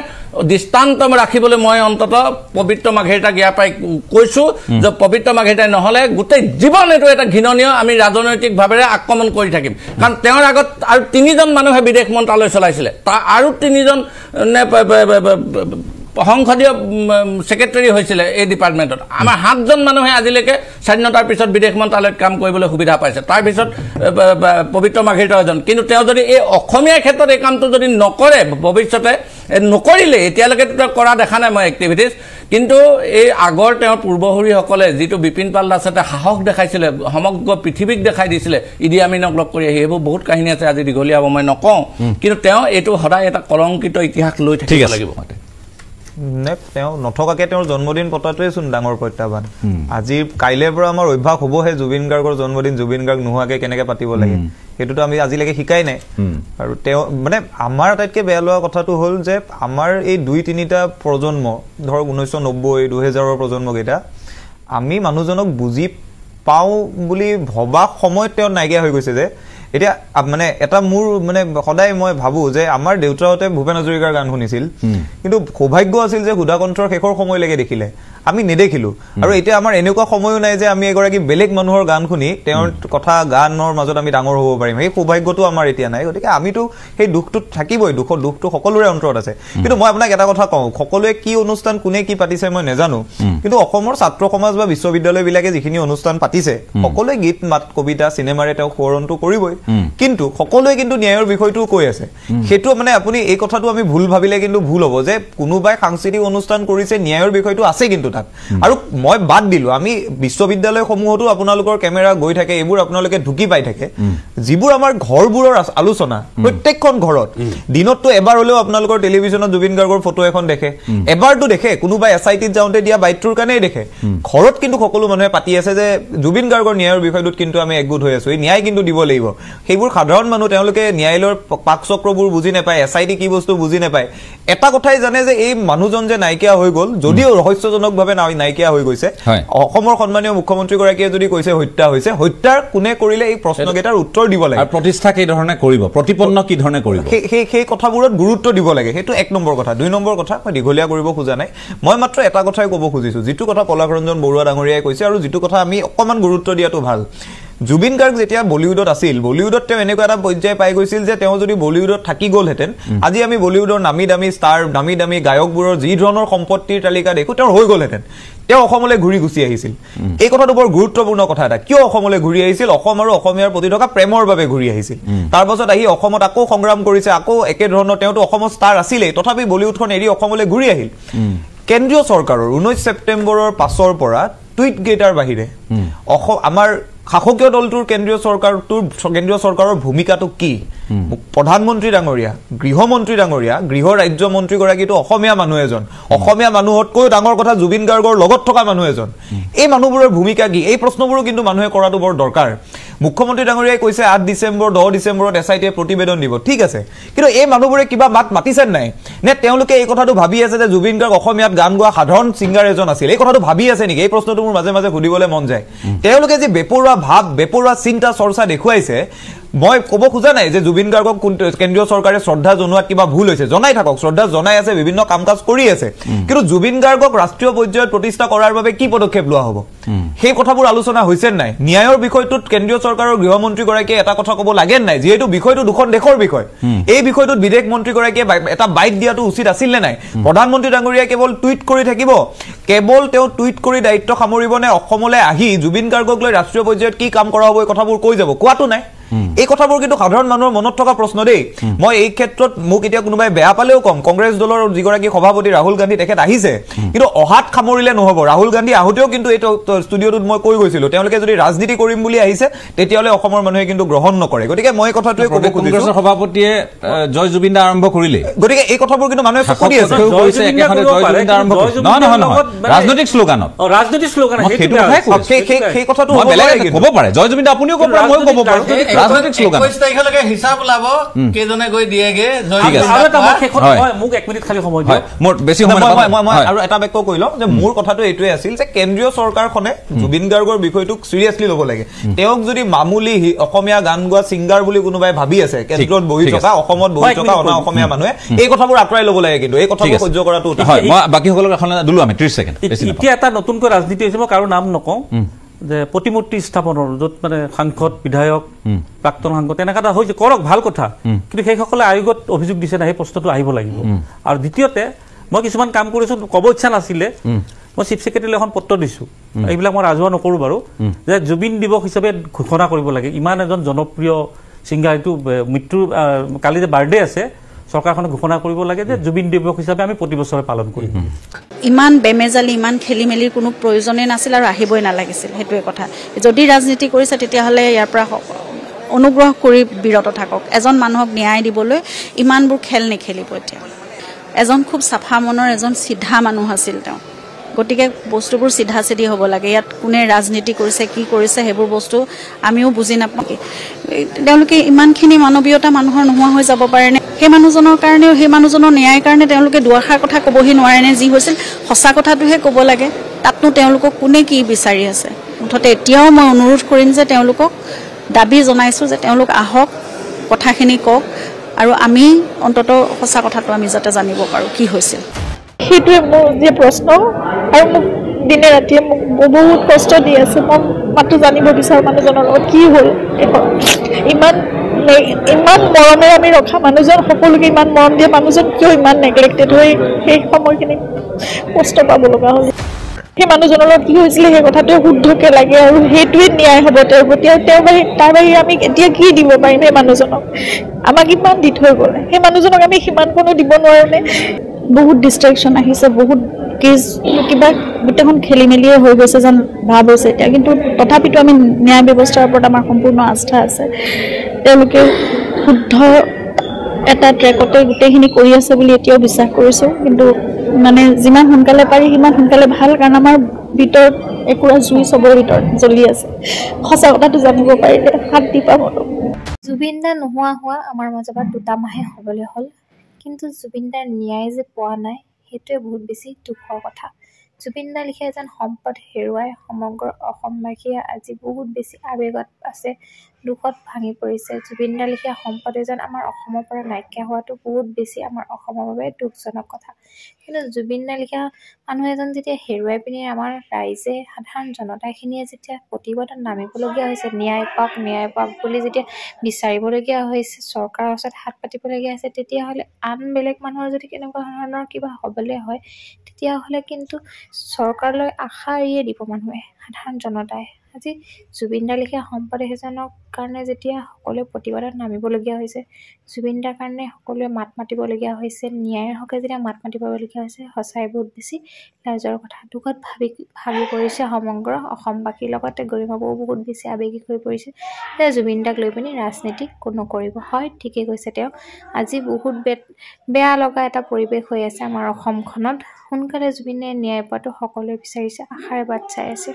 দৃষ্টান্ত ৰাখিবলৈ মই অন্তত পবিত্ৰ মাঘেৰিটা গিয়া পাই কৈছো যে পবিত্ৰ মাঘেৰিটাই নহলে গোটেই জীৱন এটো এটা ঘিননীয় আমি ৰাজনৈতিক ভাবেৰে আক্ৰমণ কৰি থাকিম কাৰণ তেওঁৰ আগত আৰু 3জন মানুহে বিদেশ মন্ত্ৰালয় চলাইছিলে আৰু 3জন সংসদীয় সেক্ৰেটাৰী হৈছিলে এই ডিপাৰ্টমেণ্টত আমাৰ 7জন মানুহে আজিলৈকে স্বাধীনতাৰ পিছত বিদেশ মন্ত্ৰালয়ত কাম কৰিবলৈ সুবিধা পাইছে তাৰপিছত পবিত্ৰ মাঘিৰ এজন কিন্তু তেওঁ যদি এই অসমীয়াৰ ক্ষেত্ৰত এই কামটো যদি নকৰে ভৱিষ্যতে নকৰিলে এতিয়ালৈকে কৰা দেখা নাই মই এক্টিভিটিজ কিন্তু এই আগৰ তেওঁৰ পূৰ্বসূৰীসকলে যিটো বিপিন পাল দাসতে সাহস দেখাইছিলে সমগ্ৰ পৃথিৱীক দেখাই দিছিলে ইডি আমিনক লগ কৰি সেইবোৰ বহুত কাহিনী আছে আজি দীঘলীয়া মই নকওঁ কিন্তু তেওঁ এইটো সদায় এটা কলংকিত ইতিহাস লৈ থাকিব লাগিব তেওঁ নথকাকে তেওঁৰ জন্মদিন পতাটোৱে চোন ডাঙৰ প্ৰত্যাহ্বান আজি কাইলৈৰ পৰা আমাৰ অভ্যাস হ'বহে জুবিন গাৰ্গৰ জন্মদিন জুবিন গাৰ্গ নোহোৱাকে কেনেকে পাতিব লাগে সেইটোতো আমি আজিলৈকে শিকাই নাই আৰু তেওঁ মানে আমাৰ আটাইতকৈ বেয়া লোৱা কথাটো হ'ল যে আমাৰ এই 2-3টা প্ৰজন্ম ধৰক 1990 2000ৰ প্ৰজন্মকেইটা আমি মানুহজনক বুজি পাওঁ বুলি ভবা সময়ত তেওঁ নাইকিয়া হৈ গৈছে যে এতিয়া মানে এটা মোৰ মানে সদায় মই ভাবো যে আমাৰ দেউতাহঁতে ভূপেন হাজৰিকাৰ গান শুনিছিল কিন্তু সৌভাগ্য আছিল যে সুধাকণ্ঠৰ শেষৰ সময়লৈকে দেখিলে আমি নেদেখিলো আৰু এতিয়া আমাৰ এনেকুৱা সময়ো নাই যে আমি এগৰাকী বেলেগ মানুহৰ গান শুনি তেওঁৰ কথা গানৰ মাজত আমি ডাঙৰ হ'ব পাৰিম সেই সৌভাগ্যটো আমাৰ এতিয়া নাই গতিকে আমিতো সেই দুখটো থাকিবই দুখটো সকলোৰে অন্তৰত আছে কিন্তু মই আপোনাক এটা কথা কওঁ সকলোৱে কি অনুষ্ঠান কোনে কি পাতিছে মই নেজানো কিন্তু অসমৰ ছাত্ৰ সমাজ বা বিশ্ববিদ্যালয়বিলাকে যিখিনি অনুষ্ঠান পাতিছে সকলোৱে গীত মাত কবিতা চিনেমাৰে তেওঁ সোঁৱৰণটো কৰিবই কিন্তু সকলোৱে কিন্তু ন্যায়ৰ বিষয়টো কৈ আছে সেইটো মানে আপুনি এই কথাটো আমি ভুল ভাবিলে কিন্তু ভুল হ'ব যে কোনোবাই সাংস্কৃতিক অনুষ্ঠান কৰিছে ন্যায়ৰ বিষয়টো আছে কিন্তু আৰু মই বাদ দিলো আমি বিশ্ববিদ্যালয়সমূহতো আপোনালোকৰ কেমেৰা গৈ থাকে এইবোৰ আপোনালোকে ঢুকি পাই থাকে যিবোৰ আমাৰ ঘৰবোৰৰ আলোচনা প্ৰত্যেকখন ঘৰত দিনততো এবাৰ হলেও আপোনালোকৰ টেলিভিছনত জুবিন গাৰ্গৰ ফটো এখন দেখে এবাৰতো দেখে কোনোবাই এছআইটিত যাওঁতে দিয়া বাইটটোৰ কাৰণেই দেখে ঘৰত কিন্তু সকলো মানুহে পাতি আছে যে জুবিন গাৰ্গৰ ন্যায়ৰ বিষয়টোত কিন্তু আমি একগোট হৈ আছো এই ন্যায় কিন্তু দিব লাগিব সেইবোৰ সাধাৰণ মানুহ তেওঁলোকে ন্যায়ালয়ৰ পাক চক্ৰবোৰ বুজি নাপায় এছআইটি কি বস্তু বুজি নাপায় এটা কথাই জানে যে এই মানুহজন যে নাইকিয়া হৈ গ'ল যদিও ৰহস্যজনকভাৱে নাইকিয়া হৈ গৈছে অসমৰ সন্মানীয় মুখ্যমন্ত্ৰীগৰাকীয়ে যদি কৈছে হত্যা হৈছে হত্যাৰ কোনে কৰিলে এই প্ৰশ্নকেইটাৰ উত্তৰ দিব লাগে আৰু প্ৰতিষ্ঠা কি ধৰণে কৰিব প্ৰতিপন্ন কি ধৰণে কৰিব সেই কথাবোৰত গুৰুত্ব দিব লাগে সেইটো 1 নম্বৰ কথা 2 নম্বৰ কথা মই দীঘলীয়া কৰিব খোজা নাই মই মাত্ৰ এটা কথাই ক'ব খুজিছো যিটো কথা পলাশ ৰঞ্জন বৰুৱা ডাঙৰীয়াই কৈছে আৰু যিটো কথা আমি অকমান গুৰুত্ব দিয়াটো ভাল জুবিন গাৰ্গ যেতিয়া বলিউডত আছিল বলিউডত তেওঁ এনেকুৱা এটা পৰ্যায় পাই গৈছিল যে তেওঁ যদি বলিউডত থাকি গ'লহেঁতেন আজি আমি বলিউডৰ নামী দামী ষ্টাৰ নামী দামী গায়কবোৰৰ যি ধৰণৰ সম্পত্তিৰ তালিকা দেখো তেওঁ হৈ গ'লহেঁতেন তেওঁ অসমলৈ ঘূৰি গুচি আহিছিল এই কথাটো বৰ গুৰুত্বপূৰ্ণ কথা এটা কিয় অসমলৈ ঘূৰি আহিছিল অসম আৰু অসমীয়াৰ প্ৰতি থকা প্ৰেমৰ বাবে ঘূৰি আহিছিল তাৰ পাছত আহি অসমত আকৌ সংগ্ৰাম কৰিছে আকৌ একে ধৰণৰ তেওঁতো অসমৰ ষ্টাৰ আছিলেই তথাপি বলিউডখন এৰি অসমলৈ ঘূৰি আহিল কেন্দ্ৰীয় চৰকাৰৰ 19 ছেপ্টেম্বৰৰ পাছৰ পৰা টুইট গেটাৰ বাহিৰে আমাৰ শাসকীয় দলটোৰ কেন্দ্ৰীয় চৰকাৰৰ ভূমিকাটো কি প্ৰধানমন্ত্ৰী ডাঙৰীয়া গৃহমন্ত্ৰী ডাঙৰীয়া গৃহ ৰাজ্য মন্ত্ৰীগৰাকীটো অসমীয়া মানুহ এজন অসমীয়া মানুহতকৈ ডাঙৰ কথা জুবিন গাৰ্গৰ লগত থকা মানুহ এজন এই মানুহবোৰৰ ভূমিকা কি এই প্ৰশ্নবোৰো কিন্তু মানুহে কৰাটো বৰ দৰকাৰ মুখ্যমন্ত্ৰী ডাঙৰীয়াই কৈছে 8 ডিচেম্বৰ 10 ডিচেম্বৰত এছআইটিয়ে প্ৰতিবেদন দিব ঠিক আছে কিন্তু এই মানুহবোৰে কিবা মাত মাতিছে নাই নে তেওঁলোকে এই কথাটো ভাবি আছে যে জুবিন গাৰ্গ অসমীয়াত গান গোৱা সাধাৰণ ছিংগাৰ এজন আছিল এই কথাটো ভাবি আছে নেকি এই প্ৰশ্নটো মোৰ মাজে মাজে সুধিবলৈ মন যায় তেওঁলোকে যে বেপৰুৱা ভাব বেপৰুৱা চিন্তা চৰ্চা দেখুৱাইছে মই ক'ব খোজা নাই যে জুবিন গাৰ্গক কেন্দ্ৰীয় চৰকাৰে শ্ৰদ্ধা জনোৱাত কিবা ভুল হৈছে জনাই থাকক শ্ৰদ্ধা জনাই আছে বিভিন্ন কাম কাজ কৰি আছে কিন্তু জুবিন গাৰ্গক ৰাষ্ট্ৰীয় পৰ্যায়ত প্ৰতিষ্ঠা কৰাৰ বাবে কি পদক্ষেপ লোৱা হ'ব সেই কথাবোৰ আলোচনা হৈছে নাই ন্যায়ৰ বিষয়টোত কেন্দ্ৰীয় চৰকাৰৰ গৃহমন্ত্ৰীগৰাকীয়ে এটা কথা ক'ব লাগে নাই যিহেতু বিষয়টো দুখন দেশৰ বিষয় এই বিষয়টোত বিদেশ মন্ত্ৰীগৰাকীয়ে এটা বাইট দিয়াটো উচিত আছিল নে নাই প্ৰধানমন্ত্ৰী ডাঙৰীয়াই কেৱল টুইট কৰি থাকিব কেৱল তেওঁ টুইট কৰি দায়িত্ব সামৰিবনে অসমলৈ আহি জুবিন গাৰ্গক লৈ ৰাষ্ট্ৰীয় পৰ্যায়ত কি কাম কৰা হ'ব এই কথাবোৰ কৈ যাব কোৱাটো নাই এই কথাবোৰ কিন্তু সাধাৰণ মানুহৰ মনত থকা প্ৰশ্ন দেই মই এই ক্ষেত্ৰত মোক এতিয়া কোনোবাই বেয়া পালেও কম কংগ্ৰেছ দলৰ যিগৰাকী সভাপতি ৰাহুল গান্ধী তেখেত আহিছে কিন্তু অহাত সামৰিলে নহ'ব ৰাহুল গান্ধী আহোঁতেও কিন্তু এই ষ্টুডিঅ'টোত মই কৈ গৈছিলোঁ তেওঁলোকে যদি ৰাজনীতি কৰিম বুলি আহিছে তেতিয়াহ'লে অসমৰ মানুহে কিন্তু গ্ৰহণ নকৰে গতিকে মই কথাটোৱে ক'ব খুজিছোঁ কংগ্ৰেছৰ সভাপতিয়ে জয় জুবিন দা আৰম্ভ কৰিলে গতিকে এই কথাবোৰ কিন্তু মানুহে চকু দি আছে ৰাজনৈতিক শ্লোগানত সেই কথাটো ক'ব পাৰে জয় জুবিন দা আপুনিও ক'ব পাৰে ময়ো ক'ব পাৰোঁ ৰাজনৈতিক শ্লোগান 21 তাৰিখলৈকে হিচাপ ওলাব কেজনে গৈ দিয়েগে মোক 1 মিনিট খালি সময় দিয়ক মোৰ বেছি সময় মই আৰু এটা বাক্য কৈ লওঁ যে মোৰ কথাটো এইটোৱে আছিল যে কেন্দ্ৰীয় চৰকাৰখনে জুবিন গাৰ্গৰ বিষয়টোক চিৰিয়াছলি ল'ব লাগে তেওঁক যদি মামুলি অসমীয়া গান গোৱা ছিংগাৰ বুলি কোনোবাই ভাবি আছে কেন্দ্ৰত বহি থকা অসমত বহি থকা অনা অসমীয়া মানুহে এই কথাবোৰ আঁতৰাই ল'ব লাগে কিন্তু এই কথাবোৰ সহ্য কৰাটো হয় মই বাকীসকলক এখন দিলোঁ আমি 30 ছেকেণ্ড এতিয়া এটা নতুনকৈ ৰাজনীতি হৈছে মই কাৰো নাম নকওঁ যে প্ৰতিমূৰ্তি স্থাপনৰ য'ত মানে সাংসদ বিধায়ক প্ৰাক্তন সাংসদ তেনেকুৱা এটা হৈছে কৰক ভাল কথা কিন্তু সেইসকলে আয়োগত অভিযোগ দিছে না সেই প্ৰশ্নটো আহিব লাগিব আৰু দ্বিতীয়তে মই কিছুমান কাম কৰিছোঁ ক'ব ইচ্ছা নাছিলে মই চিফ ছেক্ৰেটাৰীলৈ এখন পত্ৰ দিছোঁ এইবিলাক মই ৰাজহুৱা নকৰোঁ বাৰু যে জুবিন দিৱস হিচাপে ঘোষণা কৰিব লাগে ইমান এজন জনপ্ৰিয় ছিংগাৰ এইটো মৃত্যুৰ কালি যে বাৰ্থডে আছে চৰকাৰখনে ঘোষণা কৰিব লাগে যে জুবিন দিৱস হিচাপে আমি প্ৰতি বছৰে পালন কৰিম ইমান বেমেজালি ইমান খেলি মেলিৰ কোনো প্ৰয়োজনেই নাছিল আৰু আহিবই নালাগিছিল সেইটোৱে কথা যদি ৰাজনীতি কৰিছে তেতিয়াহ'লে ইয়াৰ পৰা অনুগ্ৰহ কৰি বিৰত থাকক এজন মানুহক ন্যায় দিবলৈ ইমানবোৰ খেল নেখেলিব এতিয়া এজন খুব চাফা মনৰ এজন সিধা মানুহ আছিল তেওঁ গতিকে বস্তুবোৰ সিধা চিধি হ'ব লাগে ইয়াত কোনে ৰাজনীতি কৰিছে কি কৰিছে সেইবোৰ বস্তু আমিও বুজি নাপাওঁ তেওঁলোকে ইমানখিনি মানৱীয়তা মানুহৰ নোহোৱা হৈ যাব পাৰেনে সেই মানুহজনৰ কাৰণেও সেই মানুহজনৰ ন্যায়ৰ কাৰণে তেওঁলোকে দুআষাৰ কথা ক'বহি নোৱাৰেনে যি হৈছিল সঁচা কথাটোহে ক'ব লাগে তাতনো তেওঁলোকক কোনে কি বিচাৰি আছে মুঠতে এতিয়াও মই অনুৰোধ কৰিম যে তেওঁলোকক দাবী জনাইছোঁ যে তেওঁলোক আহক কথাখিনি কওক আৰু আমি অন্তত সঁচা কথাটো আমি যাতে জানিব পাৰোঁ কি হৈছিল সেইটোৱে মোৰ যে প্ৰশ্ন আৰু মোক দিনে ৰাতিয়ে মোক বহুত কষ্ট দি আছে মই মাত্ৰ জানিব বিচাৰোঁ মানুহজনৰ লগত কি হ'ল ইমান মৰমেৰে আমি ৰখা মানুহজন সকলোকে ইমান মৰম দিয়ে মানুহজন কিয় ইমান নেগলেক্টেড হৈ সেই সময়খিনি কষ্ট পাব লগা হ'ল সেই মানুহজনৰ লগত কি হৈছিলে সেই কথাটোৱে শুদ্ধকৈ লাগে আৰু সেইটোৱে ন্যায় হ'ব তেওঁৰ প্ৰতি আৰু তাৰ বাহিৰে আমি এতিয়া কি দিব পাৰিম সেই মানুহজনক আমাক ইমান দি থৈ গ'লে সেই মানুহজনক আমি সিমানকণো দিব নোৱাৰোঁনে বহুত ডিষ্ট্ৰেকশ্যন আহিছে বহুত কেছ কিবা গোটেইখন খেলি মেলিয়ে হৈ গৈছে যেন ভাৱ হৈছে এতিয়া কিন্তু তথাপিতো আমি ন্যায় ব্যৱস্থাৰ ওপৰত আমাৰ সম্পূৰ্ণ আস্থা আছে তেওঁলোকে শুদ্ধ এটা ট্ৰেকতে গোটেইখিনি কৰি আছে বুলি এতিয়াও বিশ্বাস কৰিছোঁ কিন্তু মানে যিমান সোনকালে পাৰি সিমান সোনকালে ভাল কাৰণ আমাৰ ভিতৰত একুৰা জুই চবৰ ভিতৰত জ্বলি আছে সঁচা কথাটো জানিব পাৰিলে শান্তি পাব জুবিন দা নোহোৱা হোৱা আমাৰ মাজৰ পৰা 2 মাহে হ'বলৈ হ'ল কিন্তু জুবিন দাৰ ন্যায় যে পোৱা নাই সেইটোৱে বহুত বেছি দুখৰ কথা জুবিন দাৰ লেখীয়া এজন সম্পদ হেৰুৱাই সমগ্ৰ অসমবাসীয়ে আজি বহুত বেছি আৱেগত আছে দুখত ভাঙি পৰিছে জুবিন দাৰ লেখীয়া সম্পদ এজন আমাৰ অসমৰ পৰা নাইকিয়া হোৱাটো বহুত বেছি আমাৰ অসমৰ বাবে দুখজনক কথা কিন্তু জুবিন দাৰ লেখীয়া মানুহ এজন যেতিয়া হেৰুৱাই পিনি আমাৰ ৰাইজে সাধাৰণ জনতাখিনিয়ে যেতিয়া প্ৰতিবাদত নামিবলগীয়া হৈছে ন্যায় পাওক বুলি যেতিয়া বিচাৰিবলগীয়া হৈছে চৰকাৰৰ ওচৰত হাত পাতিবলগীয়া হৈছে তেতিয়াহ'লে আন বেলেগ মানুহৰ যদি কেনেকুৱা ধৰণৰ কিবা হ'বলৈ হয় তেতিয়াহ'লে কিন্তু চৰকাৰলৈ আশা এৰিয়ে দিব মানুহে সাধাৰণ জনতাই আজি জুবিন দাৰ লেখীয়া সম্পদ এজনৰ কাৰণে যেতিয়া সকলোৱে প্ৰতিবাদত নামিবলগীয়া হৈছে জুবিন দাৰ কাৰণে সকলোৱে মাত মাতিবলগীয়া হৈছে ন্যায়ৰ হকে যেতিয়া মাত মাতিবলগীয়া হৈছে সঁচাই বহুত বেছি লাজৰ কথা দুখত ভাগি পৰিছে সমগ্ৰ অসমবাসীৰ লগতে গৰিমাবও বহুত বেছি আৱেগিক হৈ পৰিছে যে জুবিন দাক লৈ পিনি ৰাজনীতি নকৰিব হয় ঠিকেই কৈছে তেওঁ আজি বহুত বেয়া লগা এটা পৰিৱেশ হৈ আছে আমাৰ অসমখনত সোনকালে জুবিনে ন্যায় পোৱাটো সকলোৱে বিচাৰিছে আশাৰে বাট চাই আছে